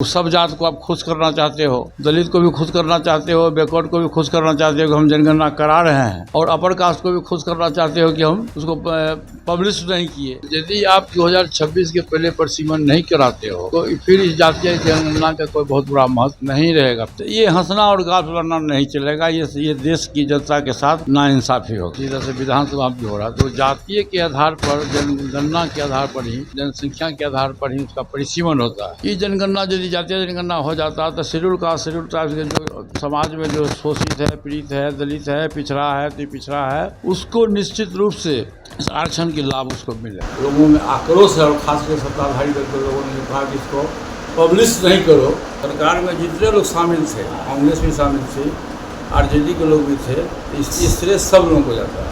सब जात को आप खुश करना चाहते हो, दलित को भी खुश करना चाहते हो, बैकवर्ड को भी खुश करना चाहते हो कि हम जनगणना करा रहे हैं, और अपर कास्ट को भी खुश करना चाहते हो कि हम उसको पब्लिश नहीं किए। यदि आप 2026 के पहले परिसीमन नहीं कराते हो तो फिर इस जातीय जनगणना का कोई बहुत बड़ा महत्व नहीं रहेगा। तो ये हंसना और गाल फुलाना नहीं चलेगा। ये देश की जनता के साथ नाइंसाफी होगी। इस तरह से विधानसभा में हो रहा तो जातीय के आधार पर, जनगणना के आधार पर ही, जनसंख्या के आधार पर ही उसका परिसीमन होता है। ये जनगणना यदि जातीय जनगणना हो जाता तो शेड्यूल ट्राइब्स के जो समाज में जो शोषित है, पीड़ित है, दलित है, पिछड़ा है, अति पिछड़ा है, उसको निश्चित रूप से इस आरक्षण के लाभ उसको मिले। लोगों में आक्रोश है और खासकर सत्ताधारी दल के लोगों ने कहा कि इसको पब्लिश नहीं करो। सरकार में जितने लोग शामिल थे, कांग्रेस भी शामिल थी, आरजेडी के लोग भी थे, इस तरह सब लोगों को जाता है,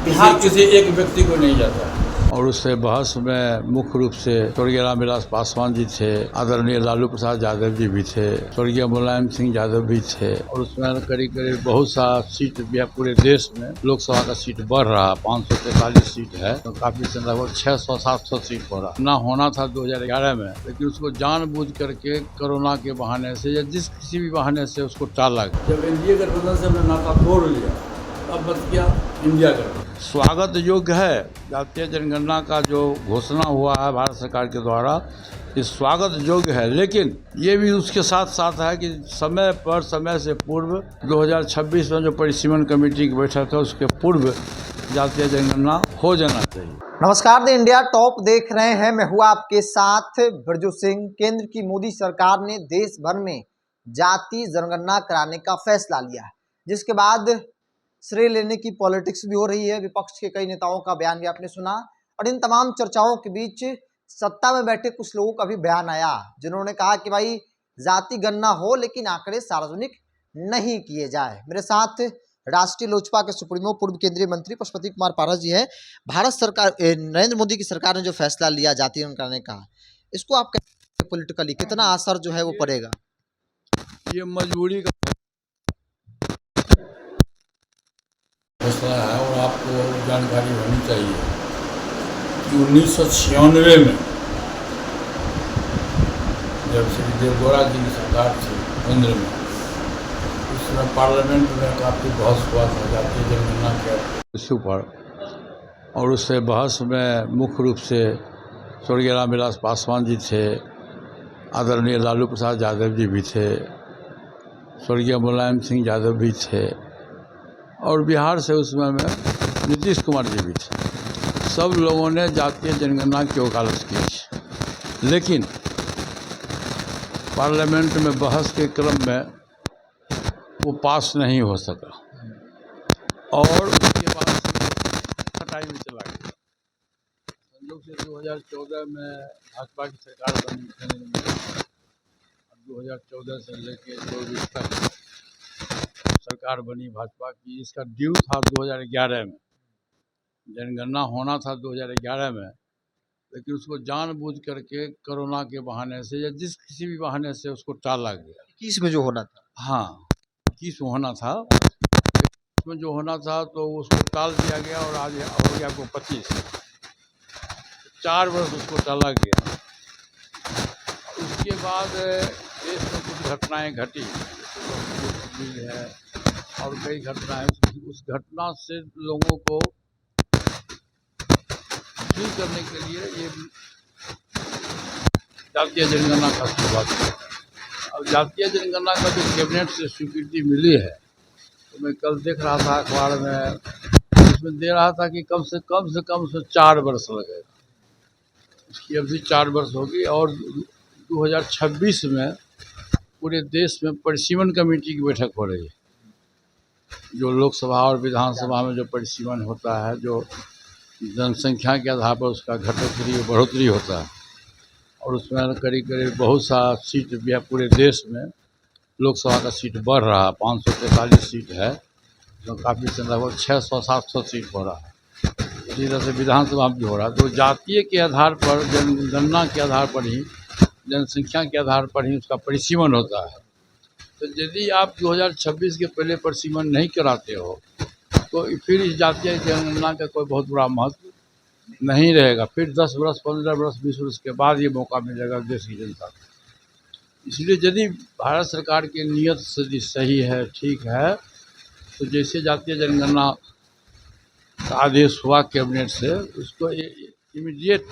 बिहार किसी एक व्यक्ति को नहीं जाता है। और उससे बहस में मुख्य रूप से स्वर्गीय रामविलास पासवान जी थे, आदरणीय लालू प्रसाद यादव जी भी थे, स्वर्गीय मुलायम सिंह यादव भी थे, और उसमें करीब बहुत सा सीट पूरे देश में लोकसभा का सीट बढ़ रहा। 543 सीट है तो काफी से लगभग 600-700 सीट हो रहा। ना होना था 2011 में, लेकिन उसको जानबूझ करके कोरोना के बहाने से या किसी भी बहाने से उसको टाला गया। जब एनडीए गठबंधन से हमने नाता तोड़ लिया, अब बच गया इंडिया गठबंधन। स्वागत योग्य है जातीय जनगणना का जो घोषणा हुआ है भारत सरकार के द्वारा, ये स्वागत योग्य है, लेकिन ये भी उसके साथ साथ है कि समय से पूर्व 2026 में जो परिसीमन कमेटी की बैठक है उसके पूर्व जातीय जनगणना हो जाना चाहिए। नमस्कार, द इंडिया टॉप देख रहे हैं, मैं हुआ आपके साथ ब्रजू सिंह। केंद्र की मोदी सरकार ने देश भर में जातीय जनगणना कराने का फैसला लिया है, जिसके बाद श्रेय लेने की पॉलिटिक्स भी हो रही है। विपक्ष के कई नेताओं का बयान भी आपने सुना, और इन तमाम चर्चाओं के बीच सत्ता में बैठे कुछ लोगों का भी बयान आया, जिन्होंने कहा कि भाई जाति गणना हो लेकिन आंकड़े सार्वजनिक नहीं किए जाए। मेरे साथ राष्ट्रीय लोजपा के सुप्रीमो पूर्व केंद्रीय मंत्री पशुपति कुमार पारस जी हैं। भारत सरकार, नरेंद्र मोदी की सरकार ने जो फैसला लिया जाति गणना करने का, इसको आप पॉलिटिकली कितना असर जो है वो पड़ेगा? ये मजबूरी का फैसला है, और आपको जानकारी होनी चाहिए कि 1996 में जब श्री देवगौड़ा जी की सरकार थी केंद्र में, उस समय पार्लियामेंट में काफ़ी बहस हुआ था जातीय जनगणना के इश्यू पर, और उससे बहस में मुख्य रूप से स्वर्गीय रामविलास पासवान जी थे, आदरणीय लालू प्रसाद यादव जी भी थे, स्वर्गीय मुलायम सिंह यादव भी थे, और बिहार से उसमें में नीतीश कुमार जी भी थे। सब लोगों ने जातीय जनगणना की वकालत की, लेकिन पार्लियामेंट में बहस के क्रम में वो पास नहीं हो सका, और उसके बाद हटाई में चला गया। संयोग से 2014 में भाजपा की सरकार बनी केंद्र में, 2014 से लेकर 2024 तक सरकार बनी भाजपा की। इसका ड्यू था 2011 में, जनगणना होना था 2011 में, लेकिन उसको जानबूझ करके कोरोना के बहाने से या किसी भी बहाने से उसको टाला गया। 21 में जो होना था, हाँ 21 में होना था, उसमें जो होना था तो उसको टाल दिया गया, और आज हो गया आपको 25, 4 वर्ष उसको टाला गया। उसके बाद देश में कुछ घटनाएं घटी है, और कई घटनाएं, उस घटना से लोगों को दूर करने के लिए ये जातीय जनगणना का शुरुआत किया। अब जातीय जनगणना का जो कैबिनेट से स्वीकृति मिली है, तो मैं कल देख रहा था अखबार में, उसमें दे रहा था कि कम से कम 4 वर्ष लगेगा, उसकी अवधि 4 वर्ष होगी, और 2026 में पूरे देश में परिसीमन कमेटी की बैठक हो रही है। जो लोकसभा और विधानसभा में जो परिसीमन होता है, जो जनसंख्या के आधार पर उसका घटोत्तरी बढ़ोतरी होता है, और उसमें करीब बहुत सा सीट पूरे देश में लोकसभा का सीट बढ़ रहा। 543 सीट है तो काफ़ी से लगभग 600-700 सीट हो रहा है। इसी तरह से विधानसभा में भी हो रहा। तो जातीय के आधार पर, जनगणना के आधार पर ही, जनसंख्या के आधार पर ही उसका परिसीमन होता है। तो यदि आप 2026 के पहले परिसीमन नहीं कराते हो तो फिर इस जातीय जनगणना का कोई बहुत बड़ा महत्व नहीं रहेगा। फिर 10 वर्ष, 15 वर्ष, 20 वर्ष के बाद ये मौका मिलेगा देश की जनता को। इसलिए यदि भारत सरकार की नीयत यदि सही है, ठीक है, तो जैसे जातीय जनगणना का आदेश हुआ कैबिनेट से, उसको इमीडिएट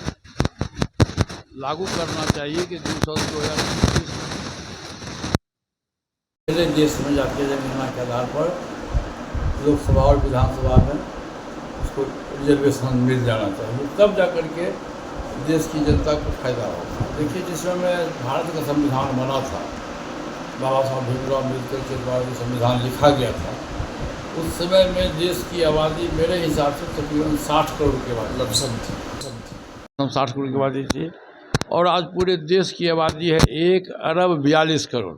लागू करना चाहिए कि 2025 पहले देश में जातीय जनगणना के आधार पर लोकसभा और विधानसभा में उसको रिजर्वेशन मिल जाना चाहिए, तब जा कर के देश की जनता को फायदा होगा। देखिए, जिस समय भारत का संविधान बना था, बाबा साहब भीमराव अम्बेडकर के द्वारा जो संविधान लिखा गया था, उस समय में देश की आबादी मेरे हिसाब से तकरीबन 60 करोड़ के बाद लमसम थी। हम 60 करोड़ की आबादी थी, और आज पूरे देश की आबादी है 1 अरब 42 करोड़।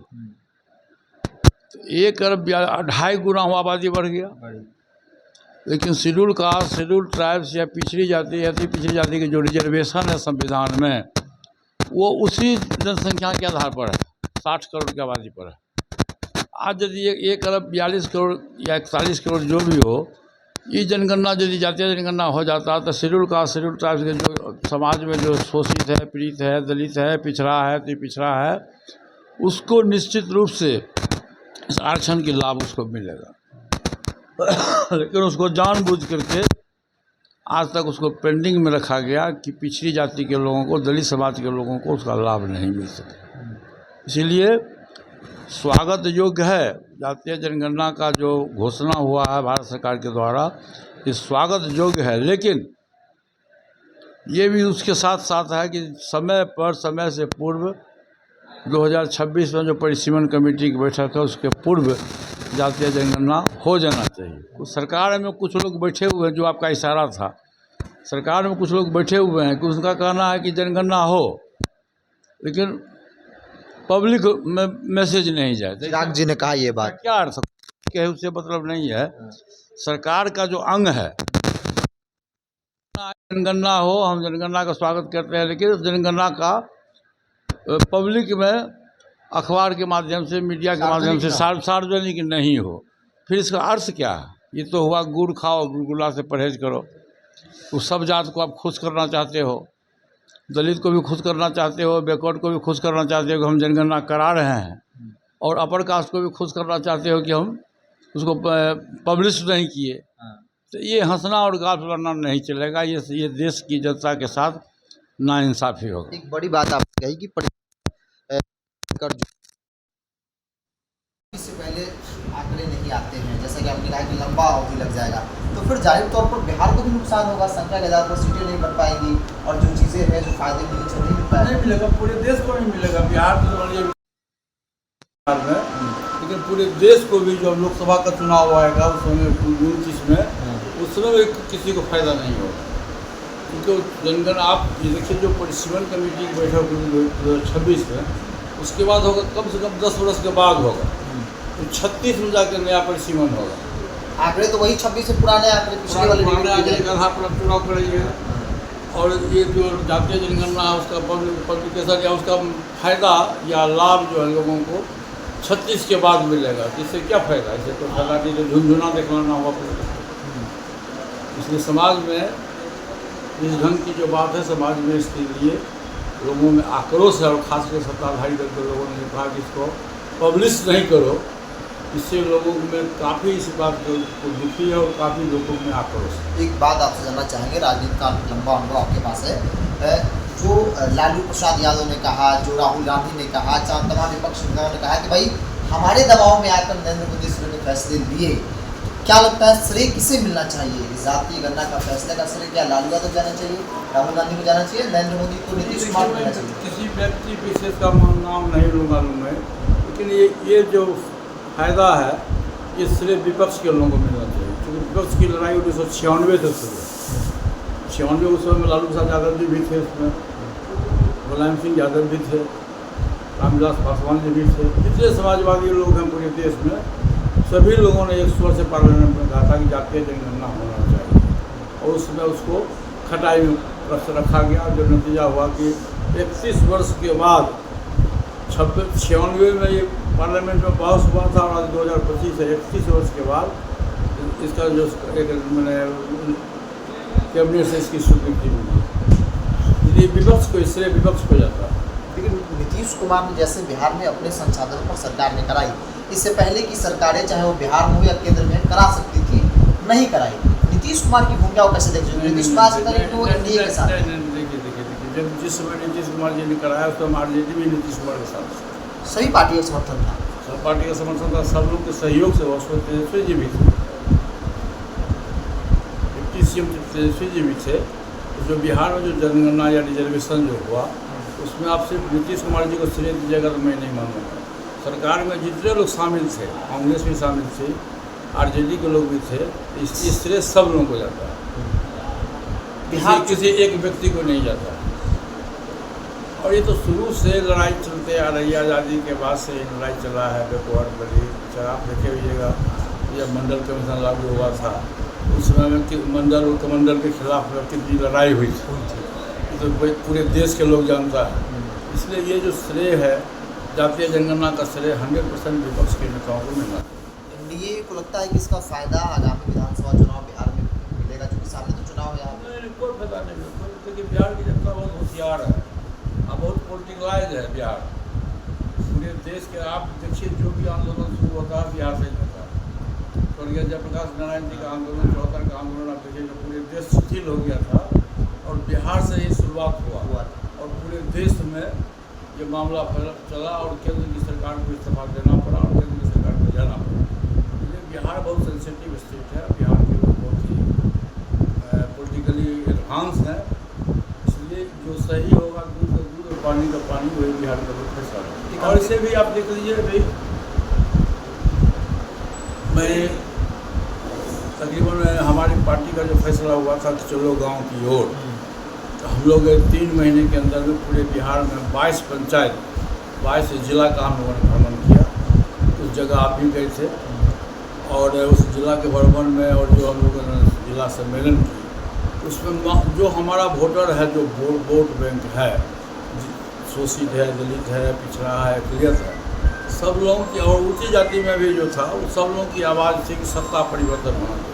1 अरब 2.5 गुना आबादी बढ़ गया। लेकिन शेड्यूल कास्ट, शेड्यूल ट्राइब्स या पिछड़ी जाति या अति पिछड़ी जाति के जो रिजर्वेशन है संविधान में, वो उसी जनसंख्या के आधार पर है, 60 करोड़ की आबादी पर है। आज यदि 1 अरब 42 करोड़ या 41 करोड़ जो भी हो, ये जनगणना यदि जातीय जनगणना हो जाता तो शेड्यूल कास्ट, शेड्यूल ट्राइब्स के जो समाज में जो शोषित है, पीड़ित है, दलित है, पिछड़ा है, अति पिछड़ा है, उसको निश्चित रूप से इस आरक्षण की लाभ उसको मिलेगा। लेकिन उसको जानबूझ करके आज तक उसको पेंडिंग में रखा गया कि पिछड़ी जाति के लोगों को, दलित समाज के लोगों को उसका लाभ नहीं मिल सके। इसीलिए स्वागत योग्य है जातीय जनगणना का जो घोषणा हुआ है भारत सरकार के द्वारा, ये स्वागत योग्य है। लेकिन ये भी उसके साथ साथ है कि समय पर, समय से पूर्व 2026 में जो परिसीमन कमेटी की बैठक है, उसके पूर्व जातीय जनगणना हो जाना चाहिए। तो सरकार में कुछ लोग बैठे हुए हैं, जो आपका इशारा था, सरकार में कुछ लोग बैठे हुए हैं कि उसका कहना है कि जनगणना हो, लेकिन पब्लिक में मैसेज नहीं जाए। चिराग जी ने कहा ये बात, क्या अर्थ है, उससे मतलब नहीं है। सरकार का जो अंग है, जनगणना हो, हम जनगणना का स्वागत करते हैं, लेकिन जनगणना का पब्लिक में, अखबार के माध्यम से, मीडिया के माध्यम से सार्वजनिक नहीं हो। फिर इसका अर्थ क्या है? ये तो हुआ गुड़ खाओ, गुलगुला से परहेज करो। तो सब जात को आप खुश करना चाहते हो, दलित को भी खुश करना चाहते हो, बैकवर्ड को भी खुश करना चाहते हो कि हम जनगणना करा रहे हैं, और अपर कास्ट को भी खुश करना चाहते हो कि हम उसको पब्लिश नहीं किए। तो ये हंसना और गाल फुलाना नहीं चलेगा। ये देश की जनता के साथ नाइंसाफ़ी होगा। एक बड़ी बात आपने कही कि इससे पहले आंकड़े नहीं आते हैं, जैसा कि आपने कहा कि लंबा अवधि लग जाएगा, तो फिर जाहिर तौर पर बिहार को भी नुकसान होगा, संख्या के आधार पर सीटें नहीं बन पाएंगी, और जो चीज़ें हैं, जो फायदे मिली, नहीं मिल पाएंगे। नहीं मिलेगा, पूरे देश को नहीं मिलेगा। बिहार में, लेकिन पूरे देश को भी, जो लोकसभा का चुनाव आएगा उस समय 29 में, उस समय किसी को फायदा नहीं होगा। क्योंकि जनगणना आप ये देखिए, जो परिसीमन कमेटी की बैठक 2026 में, उसके बाद होगा, कम से कम 10 वर्ष के बाद होगा, तो 36 में जाकर नया परिसीमन होगा। आंकड़े तो वही 26 से पुराने आंकड़े, पिछले वाले आंकड़े के आधार पर चुनाव करेंगे। और ये जो जातीय जनगणना है, उसका पब्लिकेशन या उसका फायदा या लाभ जो है लोगों को 36 के बाद मिलेगा। इससे क्या फायदा? इससे तो फायदा नहीं, तो झुंझुना दिखलाना हुआ पड़ेगा। इसलिए समाज में इस ढंग की जो बात है, समाज में इसके लिए लोगों में आक्रोश है, और खासकर सत्ताधारी दल के लोगों ने कहा कि इसको पब्लिश नहीं करो। इससे लोगों में काफ़ी इस बात को दुखी है, और काफ़ी लोगों में आक्रोश है। एक बात आपसे जानना चाहेंगे, राजनीति का लंबा अनुभव आपके पास है, जो लालू प्रसाद यादव ने कहा, जो राहुल गांधी ने कहा, तमाम विपक्षी नेताओं ने कहा कि भाई हमारे दबाव में आकर नरेंद्र मोदी जी ने फैसले लिए, क्या लगता है श्रेय किसे मिलना चाहिए? जातीय गणना का फैसले का श्रेय क्या लालू यादव जाना चाहिए, राहुल गांधी को जाना चाहिए, नरेंद्र मोदी को, नीतीश कुमार को जाना चाहिए? किसी व्यक्ति विशेष का नाम नहीं लूँगा मैं, लेकिन ये जो फायदा है, ये श्रेय विपक्ष के लोगों को मिलना चाहिए। क्योंकि विपक्ष की लड़ाई 1996 से शुरू है। 96 उस समय लालू प्रसाद यादव जी भी थे, उसमें मुलायम सिंह यादव भी थे, रामविलास पासवान जी भी थे, जितने समाजवादी लोग हैं पूरे देश में, सभी लोगों ने एक स्वर से पार्लियामेंट में कहा था कि जातीय जनगणना होना चाहिए। और उसमें उसको खटाई में रखा गया, जो नतीजा हुआ कि 31 वर्ष के बाद 96 में ये पार्लियामेंट में पास हुआ था, और आज 2025 से 31 वर्ष के बाद इसका जो एक मैंने कैबिनेट से इसकी स्वीकृति मिली। इसलिए विपक्ष को इससे विपक्ष को जाता है। लेकिन नीतीश कुमार ने जैसे बिहार में अपने संसाधनों पर सरकार ने कराई, इससे पहले की सरकारें चाहे वो बिहार में हो या केंद्र में करा सकती थी, नहीं कराई। नीतीश कुमार की भूमिका को कैसे देखते? नीतीश कुमार से करें तो एनडीए के साथ। देखिए जब जिस समय नीतीश कुमार जी ने कराया उस समय आरजेडी भी नीतीश कुमार के साथ, सभी पार्टी का समर्थन था, सब पार्टी का समर्थन था, सब लोग के सहयोग से उसमें तेजस्वी जी भी थे, डिप्टी सीएम तेजस्वी जी भी थे। जो बिहार में जो जनगणना या रिजर्वेशन जो हुआ उसमें आप सिर्फ नीतीश कुमार जी को श्रेय दीजिएगा तो मैं नहीं मानूंगा। सरकार में जितने लोग शामिल थे, कांग्रेस भी शामिल थी, आरजेडी के लोग भी थे, इस श्रेय सब लोगों को जाता है, बिहार किसी एक व्यक्ति को नहीं जाता। और ये तो शुरू से लड़ाई चलते आ रही है, आज़ादी के बाद से लड़ाई चला है। बैकवर्ड बड़ी आप देखे होइएगा, जब मंडल कमीशन लागू हुआ था उस समय में मंडल और कमंडल के खिलाफ कितनी लड़ाई हुई थी, तो पूरे देश के लोग जानता है। इसलिए ये जो श्रेय है जातीय जनगणना का श्रेय 100% विपक्ष के नेताओं को मिलना चाहिए। एनडीए को लगता है कि इसका फायदा आगामी विधानसभा चुनाव बिहार में मिलेगा, क्योंकि सामने तो चुनाव है यहाँ पे। कोई फायदा नहीं मिलता, क्योंकि बिहार की जनता बहुत होशियार है, अब बहुत पॉलिटिकलाइज है बिहार। पूरे देश के आप देखिए जो भी आंदोलन शुरू होता है बिहार से होता है। स्वर्गीय जयप्रकाश नारायण जी का आंदोलन, 74 का आंदोलन, आप देखिए जो पूरे देश शिथिल हो गया था और बिहार से ही शुरुआत हुआ और पूरे देश में ये मामला चला और केंद्र की सरकार को इस्तीफा देना पड़ा और केंद्र की सरकार को जाना पड़ा। इसलिए बिहार बहुत सेंसिटिव स्टेट है, बिहार के लोग बहुत ही पॉलिटिकली एडवांस हैं। इसलिए जो सही होगा दूध का दूध और पानी का पानी, वही बिहार का लोग फैसला। और इसे भी आप देख लीजिए भाई, मैं तकरीबन हमारी पार्टी का जो फैसला हुआ था कि चलो गांव की ओर, तो हम लोग 3 महीने के अंदर में पूरे बिहार में 22 पंचायत, 22 जिला का हम लोगों ने भ्रमण किया। उस जगह आप भी गए थे और उस जिला के भ्रमण में और जो हम लोगों ने जिला सम्मेलन की, उसमें जो हमारा वोटर है, जो वोट बैंक है, शोषित है, दलित है, पिछड़ा है, दलित है, सब लोगों की और ऊंची जाति में भी जो था वो सब लोगों की आवाज़ थी कि सत्ता परिवर्तन होना चाहिए।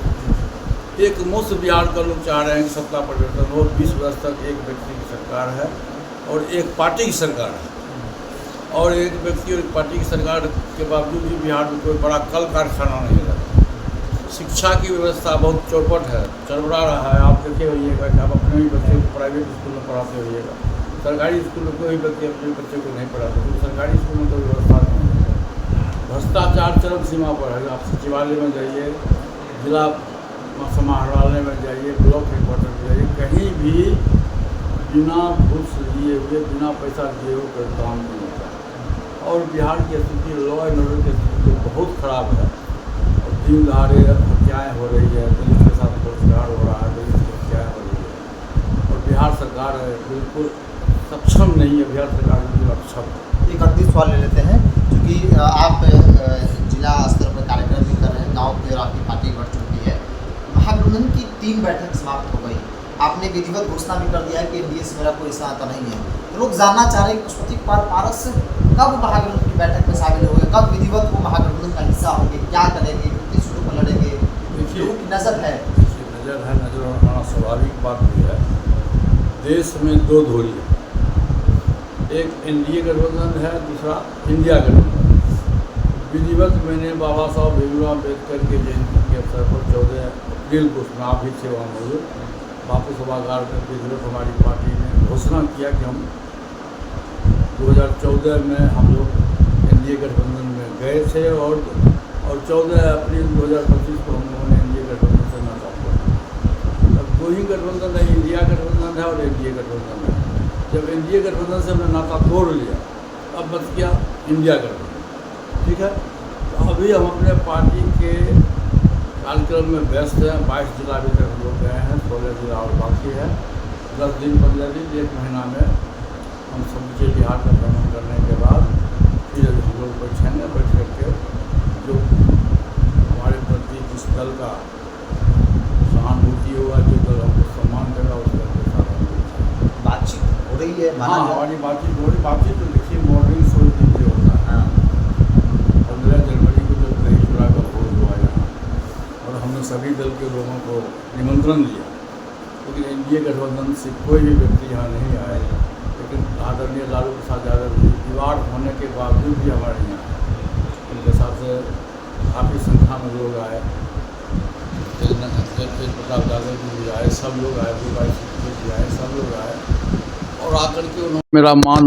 एक मुफ्त बिहार का लोग चाह रहे हैं कि सत्ता परिवर्तन हो। 20 वर्ष तक एक व्यक्ति की सरकार है और एक पार्टी की सरकार है, और एक व्यक्ति और एक पार्टी की सरकार के बावजूद भी बिहार में कोई बड़ा कल कारखाना नहीं लगा। शिक्षा की व्यवस्था बहुत चौपट है, चरबरा रहा है। आप देखे होइएगा कि आप अपने भी बच्चे को प्राइवेट स्कूल में पढ़ाते होइएगा, सरकारी स्कूल में कोई व्यक्ति अपने बच्चे को नहीं पढ़ाते, तो सरकारी स्कूल में कोई व्यवस्था नहीं है। भ्रष्टाचार चरम सीमा पर है। आप सचिवालय में जाइए, जिला समाहरणालय में जाइए, ब्लॉक हेडक्वार्टर में जाइए, कहीं भी बिना घूस लिए हुए, बिना पैसा दिए हुए कोई काम नहीं होता। और बिहार की स्थिति, लॉ एंड ऑर्डर की स्थिति बहुत ख़राब है और दिन दहाड़े हत्याएँ हो रही है, दलित के साथ बलात्कार हो रहा है, दलित की हत्याएँ हो रही है। और बिहार सरकार बिल्कुल सक्षम नहीं है, बिहार सरकार बिल्कुल अक्षम है। एक अंतिम सवाल ले लेते हैं, क्योंकि आप जिला स्तर पर कार्यक्रम भी कर रहे हैं, गाँव की और आपकी पार्टी बढ़ चुकी है। महागठबंधन की 3 बैठक समाप्त हो गई, आपने विधिवत घोषणा भी कर दिया है कि एनडीए से मेरा कोई नाता नहीं है। तो लोग जानना चाह रहे हैं कि पशुपति कुमार पारस कब महागठबंधन की बैठक में शामिल होंगे, कब विधिवत वो महागठबंधन का हिस्सा होंगे, क्या करेंगे, किस सीटों पर लड़ेंगे? लोगों की नज़र है, नज़र होना स्वाभाविक बात भी है। देश में 2 धोरी है, एक एनडीए गठबंधन है, दूसरा इंडिया गठबंधन। विधिवत मैंने बाबा साहब भीमराव अम्बेडकर के जयंती के अवसर पर 14 अप्रैल को, उसमें आप भी थे वहाँ मौजूद, बापू सभागार में विधिवत हमारी पार्टी ने घोषणा किया कि हम 2014 में हम लोग एनडीए गठबंधन में गए थे और 14 अप्रैल 2025 को हम लोगों ने एनडीए गठबंधन से नाता तोड़ा। अब 2 ही गठबंधन है, इंडिया गठबंधन है और एनडीए गठबंधन है। जब एनडीए गठबंधन से हमने नाता तोड़ लिया, अब बच गया इंडिया गठबंधन, ठीक है। तो अभी हम अपने पार्टी के कार्यक्रम में व्यस्त हैं। 22 जिला अभी तक हम लोग गए हैं, 16 जिला और बाकी है। 10 दिन 15 दिन 1 महीना में हम समूचे बिहार का भ्रमण करने के बाद फिर हम लोग बैठेंगे, बैठ करके जो हमारे प्रति जिस दल का सहानुभूति होगा, जो दल हमको सम्मान देगा, उस दल के साथ हम लोग बातचीत हो रही है। हाँ, हमारी बातचीत हो रही। बातचीत तो देखिए मॉर्निंग शो दीजिए होता है। 15 जनवरी को जब दही चूड़ा का भोज हुआ यहाँ, और हमने सभी दल के लोगों को निमंत्रण दिया, क्योंकि एनडीए गठबंधन से कोई भी व्यक्ति यहाँ नहीं आए, लेकिन आदरणीय लालू प्रसाद यादव जी दीवार होने के बावजूद भी हमारे यहाँ आए। उनके साथ काफ़ी संख्या में लोग आए, तेज प्रताप यादव जी भी आए, सब लोग आए, भी आए, सब लोग आए और आकर के उन्होंने मेरा मान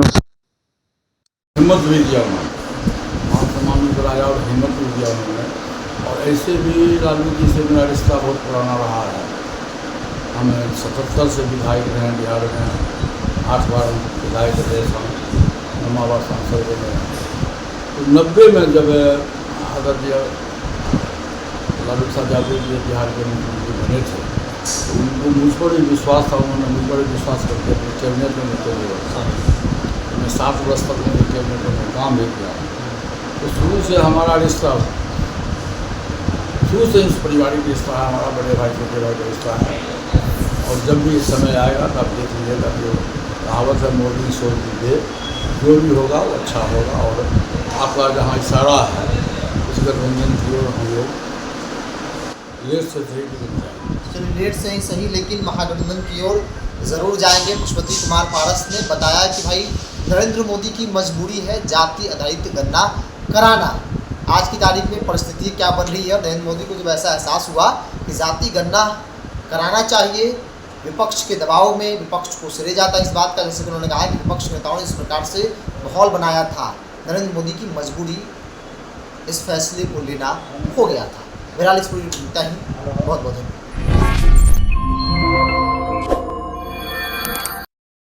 हिम्मत भी दिया, उन्होंने मान सम्मान भी कराया और हिम्मत भी दिया उन्होंने। और ऐसे भी लालू जी से मेरा रिश्ता बहुत पुराना रहा है। हम 77 से विधायक रहे हैं बिहार में, 8 बार विधायक रहे, 9 बार सांसद रहे। तो 90 में जब आदरणीय लालू प्रसाद यादव जी बिहार के मुख्यमंत्री बने थे, तो उनको मुझ पर ही विश्वास था, उन्होंने मुझ पर ही विश्वास करके अपने कैबिनेट में मुझे मैं 7 वर्ष तक मेरे कैबिनेट में काम भी किया। तो शुरू से हमारा रिश्ता, शुरू से इस पारिवारिक रिश्ता है हमारा, बड़े भाई छोटे भाई का रिश्ता है। और जब भी समय आएगा तब देख लीजिएगा, जो कहावत है मोदी सोच दीजिए, जो भी होगा वो अच्छा होगा। और आपका जहाँ इशारा है उस गठबंधन की ओर हम लोग लेट से सही जाएंगे। चलिए लेट से ही सही, लेकिन महागठबंधन की ओर ज़रूर जाएंगे। पुष्पति कुमार पारस ने बताया कि भाई नरेंद्र मोदी की मजबूरी है जाति आधारित गणना कराना। आज की तारीख में परिस्थिति क्या बन रही है, नरेंद्र मोदी को जब ऐसा एहसास हुआ कि जाति गणना कराना चाहिए, विपक्ष के दबाव में विपक्ष को सिरे जाता है इस बात का, जैसे कि उन्होंने कहा कि विपक्ष नेताओं ने इस प्रकार से माहौल बनाया था, नरेंद्र मोदी की मजबूरी इस फैसले को लेना हो गया था। बहरहाल इस पूरी ही बहुत बहुत धन्यवाद।